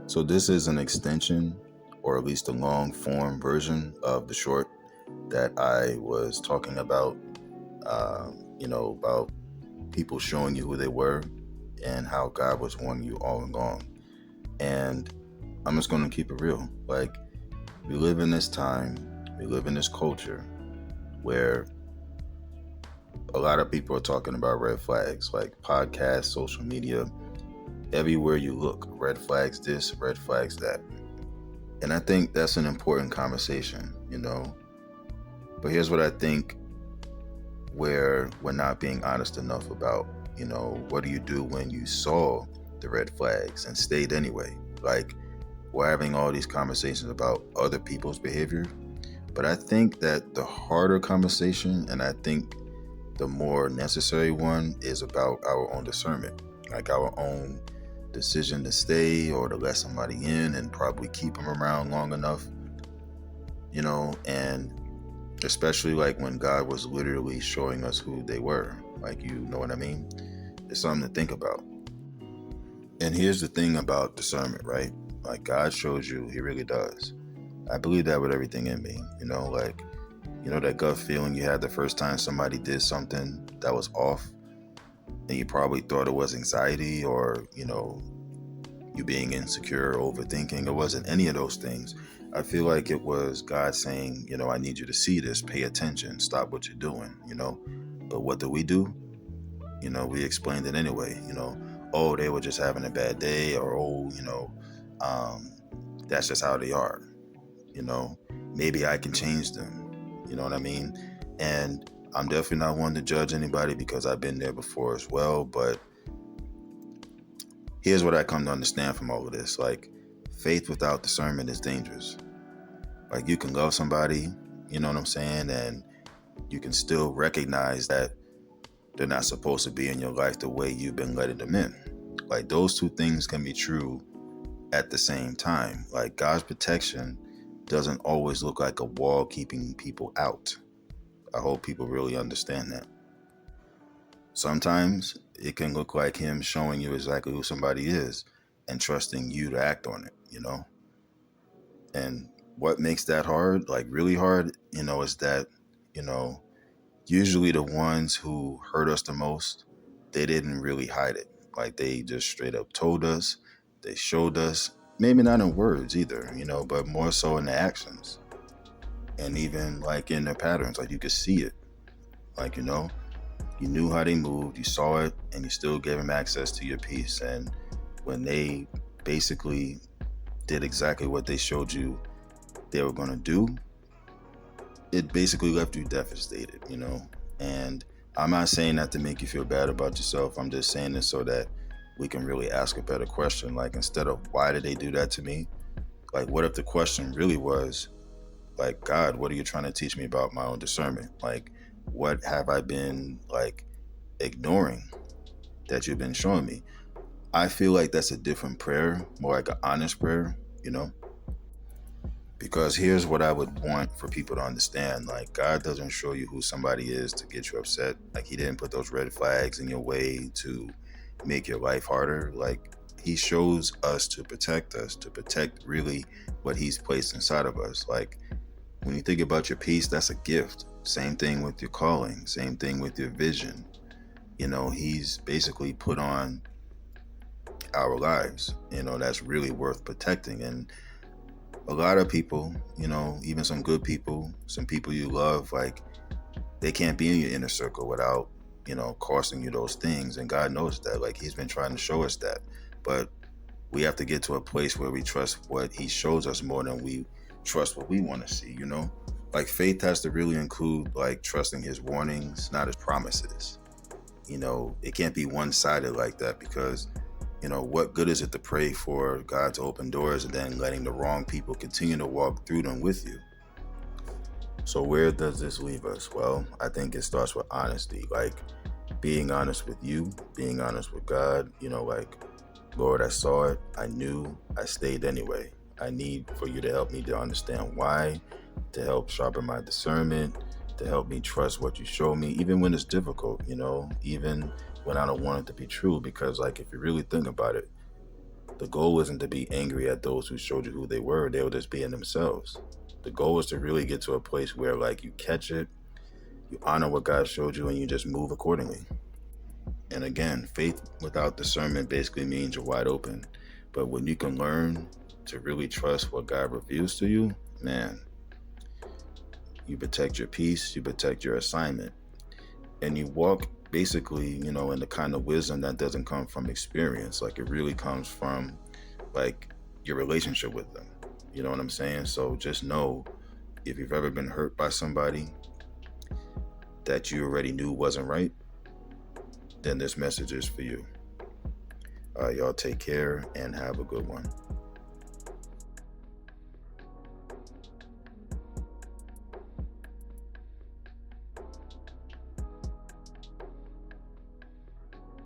So this is an extension, or at least a long form version of the short that I was talking about, about people showing you who they were and how God was warning you all along. And I'm just going to keep it real. Like, we live in this time, we live in this culture where a lot of people are talking about red flags, like podcasts, social media, everywhere you look, red flags this, red flags that. And I think that's an important conversation, But here's what I think where we're not being honest enough about, what do you do when you saw the red flags and stayed anyway? Like, we're having all these conversations about other people's behavior, but I think that the harder conversation, and I think the more necessary one, is about our own discernment, like our own decision to stay or to let somebody in and probably keep them around long enough, and especially like when God was literally showing us who they were. Like, you know what I mean? It's something to think about. And here's the thing about discernment, right? Like, God shows you, he really does. I believe that with everything in me, that gut feeling you had the first time somebody did something that was off, and you probably thought it was anxiety or, you being insecure, overthinking. It wasn't any of those things. I feel like it was God saying, I need you to see this, pay attention, stop what you're doing, But what do? We explained it anyway, oh, they were just having a bad day, or, that's just how they are, maybe I can change them, you know what I mean? And I'm definitely not one to judge anybody because I've been there before as well, but here's what I come to understand from all of this. Like, faith without discernment is dangerous. Like, you can love somebody, you know what I'm saying? And you can still recognize that they're not supposed to be in your life the way you've been letting them in. Like, those two things can be true at the same time. Like, God's protection doesn't always look like a wall keeping people out. I hope people really understand that. Sometimes it can look like him showing you exactly who somebody is and trusting you to act on it, And what makes that hard, like really hard, is that, usually the ones who hurt us the most, they didn't really hide it. Like, they just straight up told us, they showed us, maybe not in words either, but more so in the actions. And even like in their patterns, like you could see it. Like, you knew how they moved, you saw it, and you still gave them access to your peace. And when they basically did exactly what they showed you they were going to do, it basically left you devastated, And I'm not saying that to make you feel bad about yourself. I'm just saying this so that we can really ask a better question. Like, instead of why did they do that to me? Like, what if the question really was, like, God, what are you trying to teach me about my own discernment? Like, what have I been, like, ignoring that you've been showing me? I feel like that's a different prayer, more like an honest prayer, Because here's what I would want for people to understand. Like, God doesn't show you who somebody is to get you upset. Like, he didn't put those red flags in your way to make your life harder. Like, he shows us, to protect really what he's placed inside of us. Like, when you think about your peace, that's a gift. Same thing with your calling, same thing with your vision. He's basically put on our lives, that's really worth protecting. And a lot of people, even some good people, some people you love, like, they can't be in your inner circle without, costing you those things. And God knows that. Like, he's been trying to show us that. But we have to get to a place where we trust what he shows us more than we trust what we want to see, Like, faith has to really include, like, trusting his warnings, not his promises. It can't be one-sided like that, because what good is it to pray for God to open doors and then letting the wrong people continue to walk through them with you? So where does this leave us? Well, I think it starts with honesty, like being honest with you, being honest with God, like, Lord, I saw it, I knew, I stayed anyway. I need for you to help me to understand why, to help sharpen my discernment, to help me trust what you show me, even when it's difficult, even when I don't want it to be true. Because, like, if you really think about it, The goal isn't to be angry at those who showed you who they were. They were just being themselves. The goal is to really get to a place where like you catch it, you honor what God showed you, and you just move accordingly. And again, faith without discernment basically means you're wide open. But when you can learn to really trust what God reveals to you, man, you protect your peace, you protect your assignment, and you walk basically, in the kind of wisdom that doesn't come from experience. Like it really comes from like your relationship with them. You know what I'm saying? So just know, if you've ever been hurt by somebody that you already knew wasn't right, then this message is for you. All right, y'all take care and have a good one.